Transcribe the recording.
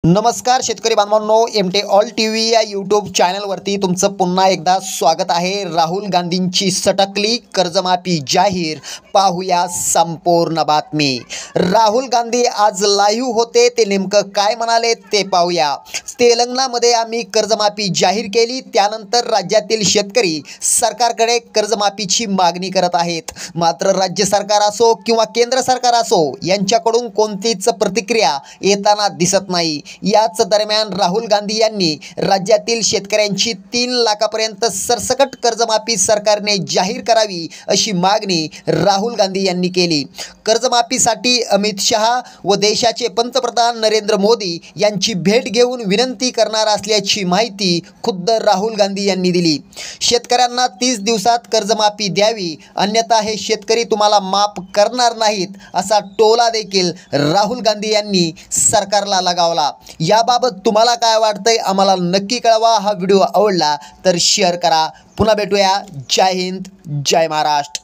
नमस्कार शेतकरी बांधवांनो, एमटे ऑल टीव्ही या यूट्यूब चॅनलवरती तुमचं पुन्हा एकदा स्वागत आहे। राहुल गांधींची सटकली कर्जमाफी जाहीर, पाहूया संपूर्ण बातमी। राहुल गांधी आज लाईव्ह होते, ते नेमकं काय म्हणाले ते पाहूया। तेलंगणामध्ये आम्ही कर्जमाफी जाहीर केली, त्यानंतर राज्यातील शेतकरी सरकारकडे कर्जमाफीची मागणी करत आहेत। मात्र राज्य सरकार असो किंवा केंद्र सरकार असो, यांच्याकडून कोणतीच प्रतिक्रिया येताना दिसत नाही। याच दरम्यान राहुल गांधी यांनी राज्यातील शेतकऱ्यांची 3 लाखापर्यंत सरसकट कर्जमाफी सरकारने जाहीर करावी अशी मागणी राहुल गांधी यांनी केली। कर्जमाफीसाठी अमित शहा व देशाचे पंतप्रधान नरेंद्र मोदी यांची भेट घेऊन विनंती करणार असल्याची माहिती खुद्द राहुल गांधी यांनी दिली। शेतकऱ्यांना 30 दिवसात कर्जमाफी द्यावी, अन्यथा हे शेतकरी तुम्हाला माफ करणार नाहीत असा टोला देखील राहुल गांधी यांनी सरकारला लगावला। याबाबत तुम्हाला काय वाटतंय आम्हाला नक्की कळवा। हा व्हिडिओ आवडला तर शेअर करा। पुन्हा भेटूया। जय हिंद, जय महाराष्ट्र।